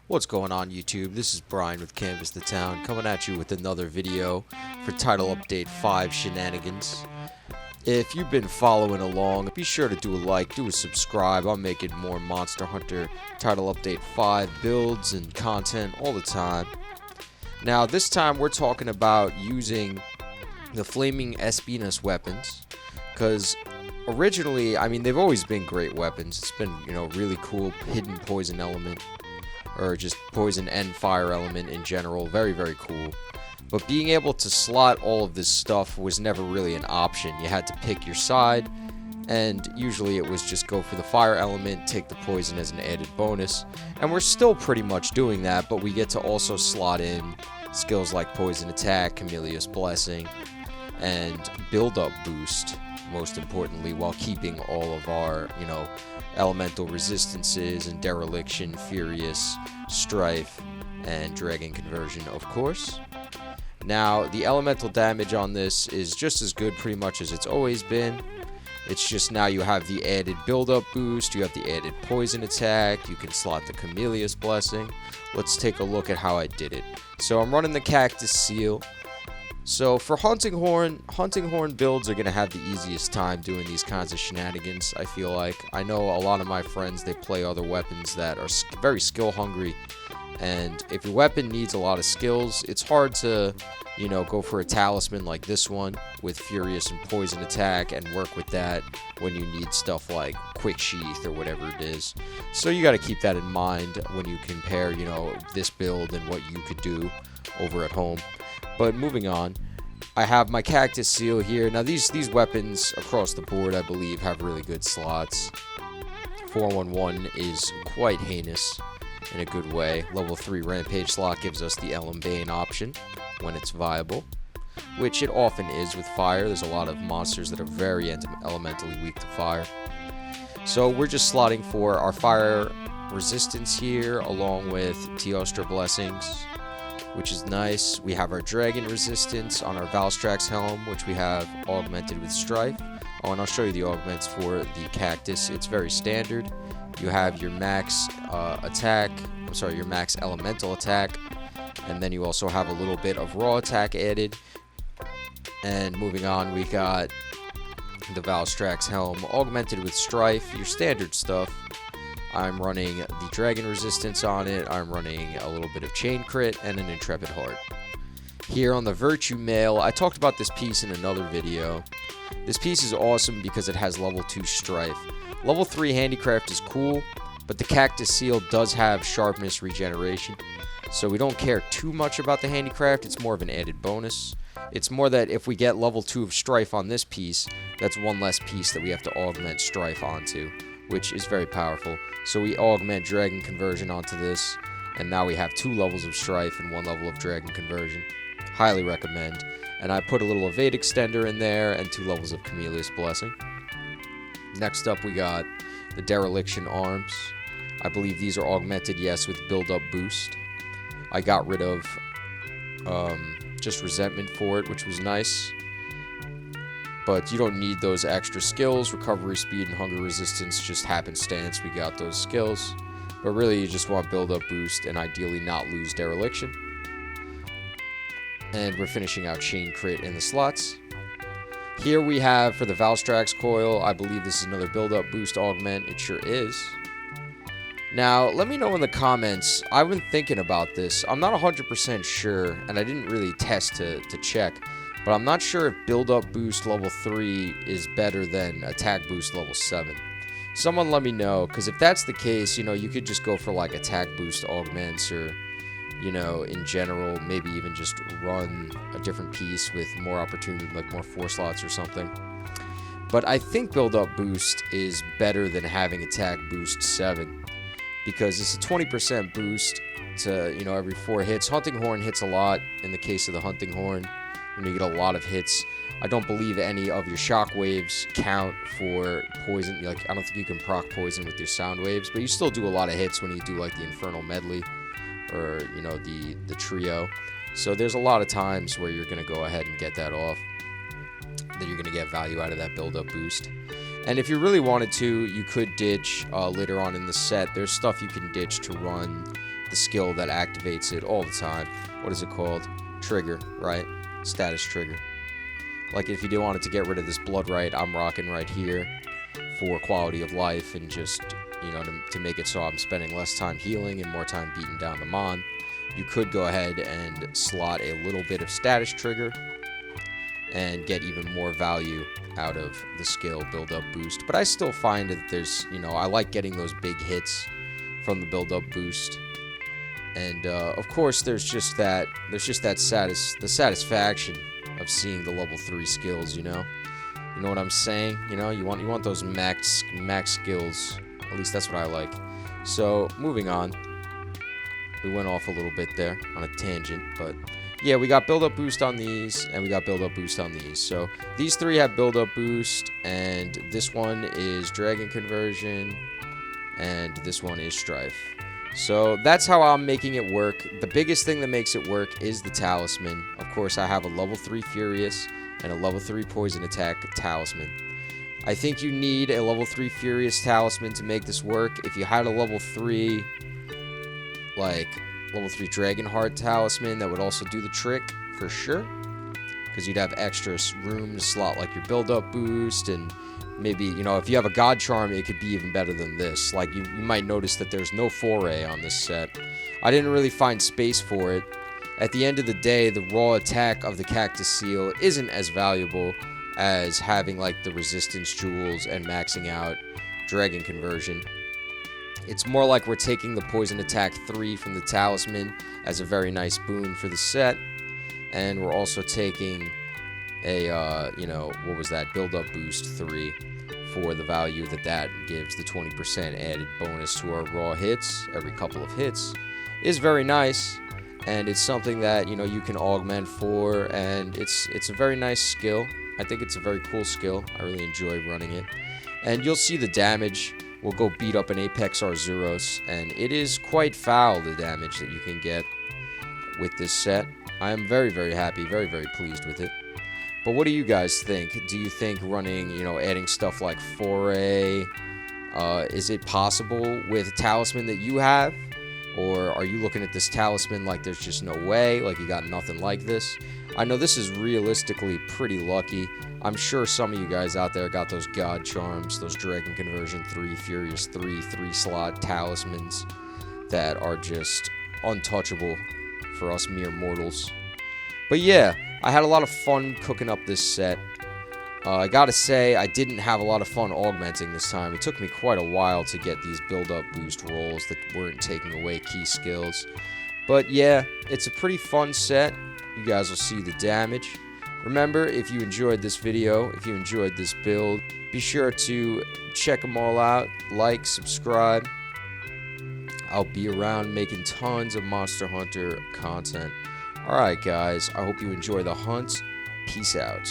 What's going on YouTube? This is Brian with Canvas the Town coming at you with another video for Title Update 5 shenanigans. If you've been following along, be sure to do a like, do a subscribe. I'm making more Monster Hunter Title Update 5 builds and content all the time. Now this time we're talking about using the Flaming Espinas weapons, because originally, I mean, they've always been great weapons. It's been, really cool hidden poison element, or just poison and fire element in general. Very, very cool. But being able to slot all of this stuff was never really an option. You had to pick your side, and usually it was just go for the fire element, take the poison as an added bonus. And we're still pretty much doing that, but we get to also slot in skills like poison attack, Chameleon's blessing, and build up boost, most importantly, while keeping all of our, elemental resistances and dereliction, furious, strife, and dragon conversion, of course. Now, the elemental damage on this is just as good pretty much as it's always been. It's just now you have the added build-up boost, you have the added poison attack, you can slot the Chameleon's blessing. Let's take a look at how I did it. So I'm running the Cactus Seal. So for Hunting Horn builds are going to have the easiest time doing these kinds of shenanigans, I feel like. I know a lot of my friends, they play other weapons that are very skill hungry. And if your weapon needs a lot of skills, it's hard to, go for a talisman like this one with Furious and Poison Attack and work with that when you need stuff like Quick Sheath or whatever it is. So you got to keep that in mind when you compare, this build and what you could do over at home. But moving on, I have my Cactus Seal here. Now these weapons across the board, I believe, have really good slots. 411 is quite heinous in a good way. Level 3 Rampage slot gives us the Ellen Bane option when it's viable, which it often is with fire. There's a lot of monsters that are very elementally weak to fire. So we're just slotting for our fire resistance here, along with Teostra blessings, which is nice. We have our dragon resistance on our Valstrax helm, which we have augmented with strife. Oh, and I'll show you the augments for the cactus. It's very standard. You have your max your max elemental attack, and then you also have a little bit of raw attack added. And moving on, we got the Valstrax helm augmented with strife, your standard stuff. I'm running the dragon resistance on it. I'm running a little bit of chain crit and an intrepid heart. Here on the Virtue Mail, I talked about this piece in another video. This piece is awesome because it has level 2 strife. Level 3 handicraft is cool, but the Cactus Seal does have sharpness regeneration, so we don't care too much about the handicraft. It's more of an added bonus. It's more that if we get level 2 of strife on this piece, that's one less piece that we have to augment strife onto, which is very powerful. So we augment dragon conversion onto this, and now we have 2 levels of strife and 1 level of dragon conversion. Highly recommend. And I put a little evade extender in there and 2 levels of Chameleon's blessing. Next up, we got the dereliction arms. I believe these are augmented, yes, with build-up boost. I got rid of just resentment for it, which was nice. But you don't need those extra skills. Recovery speed and hunger resistance just happenstance. We got those skills. But really, you just want build-up boost and ideally not lose dereliction. And we're finishing out chain crit in the slots. Here we have, for the Valstrax coil, I believe this is another build-up boost augment. It sure is. Now, let me know in the comments. I've been thinking about this. I'm not 100% sure, and I didn't really test to check. But I'm not sure if build-up boost level 3 is better than attack boost level 7. Someone let me know, because if that's the case, you could just go for like attack boost augments, or, in general, maybe even just run a different piece with more opportunity, like more 4 slots or something. But I think build-up boost is better than having attack boost 7, because it's a 20% boost to, every 4 hits. Hunting Horn hits a lot in the case of the Hunting Horn. When you get a lot of hits, I don't believe any of your shock waves count for poison. I don't think you can proc poison with your sound waves, but you still do a lot of hits when you do like the Infernal Medley or the trio. So there's a lot of times where you're going to go ahead and get that off, that you're going to get value out of that build-up boost. And if you really wanted to, you could ditch later on in the set. There's stuff you can ditch to run the skill that activates it all the time. What is it called? Trigger, right? Status trigger. Like if you do wanted to get rid of this blood right, I'm rocking right here for quality of life and just, you know, to make it so I'm spending less time healing and more time beating down the mon. You could go ahead and slot a little bit of status trigger and get even more value out of the skill build-up boost. But I still find that there's, you know, I like getting those big hits from the build-up boost. And of course, there's just that satisfaction of seeing the level 3 skills. You know what I'm saying? You know, you want those max skills. At least that's what I like. So moving on, we went off a little bit there on a tangent, but yeah, we got build-up boost on these, and we got build-up boost on these. So these 3 have build-up boost, and this one is dragon conversion, and this one is strife. So that's how I'm making it work. The biggest thing that makes it work is the talisman. Of course, I have a level 3 Furious and a level 3 Poison Attack talisman. I think you need a level 3 Furious talisman to make this work. If you had a level 3, like, level 3 Dragonheart talisman, that would also do the trick, for sure. Because you'd have extra room to slot, like, your build-up boost, and maybe, you know, if you have a God Charm, it could be even better than this. Like, you might notice that there's no foray on this set. I didn't really find space for it. At the end of the day, the raw attack of the Cactus Seal isn't as valuable as having, like, the resistance jewels and maxing out dragon conversion. It's more like we're taking the Poison Attack 3 from the talisman as a very nice boon for the set. And we're also taking a, you know, what was that? Build-up boost 3 for the value that gives. The 20% added bonus to our raw hits every couple of hits is very nice. And it's something that, you know, you can augment for, and it's a very nice skill. I think it's a very cool skill. I really enjoy running it. And you'll see the damage. We'll go beat up an Apex Arzuros, and it is quite foul, the damage that you can get with this set. I am very, very happy, very, very pleased with it. But what do you guys think? Do you think running, you know, adding stuff like Foray, is it possible with a talisman that you have? Or are you looking at this talisman like there's just no way, like you got nothing like this? I know this is realistically pretty lucky. I'm sure some of you guys out there got those God Charms, those Dragon Conversion 3, Furious 3, 3-slot talismans that are just untouchable for us mere mortals. But yeah, I had a lot of fun cooking up this set. I gotta say, I didn't have a lot of fun augmenting this time. It took me quite a while to get these build-up boost rolls that weren't taking away key skills. But yeah, it's a pretty fun set. You guys will see the damage. Remember, if you enjoyed this video, if you enjoyed this build, be sure to check them all out, like, subscribe. I'll be around making tons of Monster Hunter content. Alright guys, I hope you enjoy the hunt. Peace out.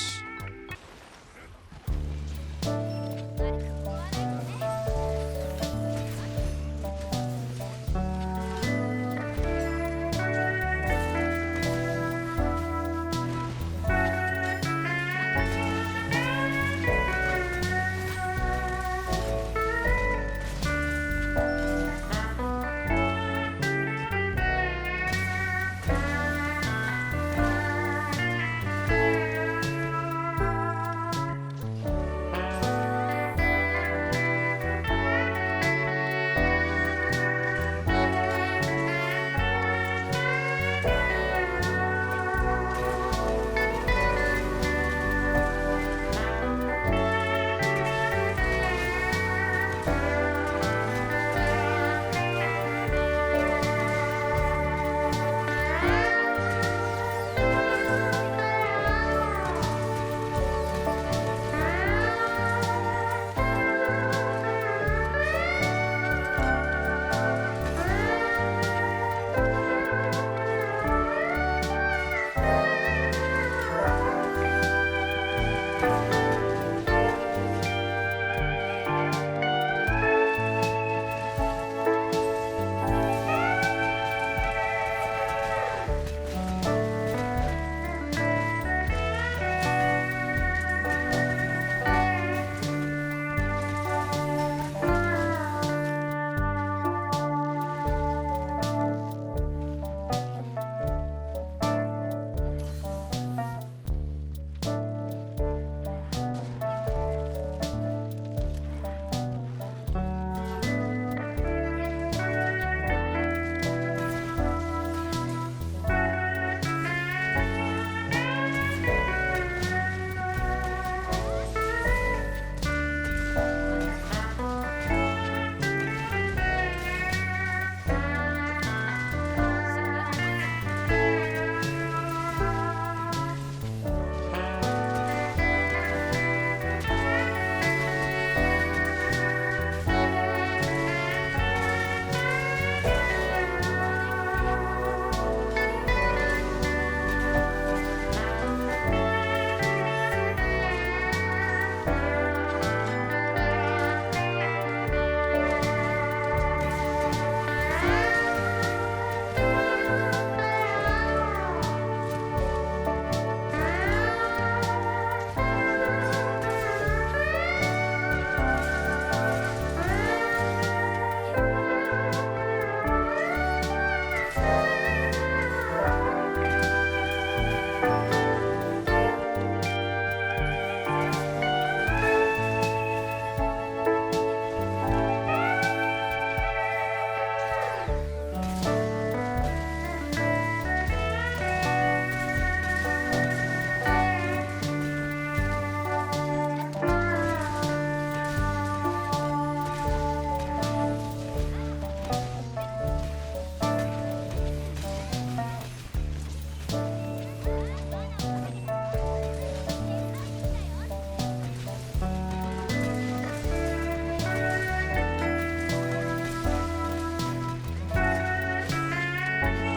Bye.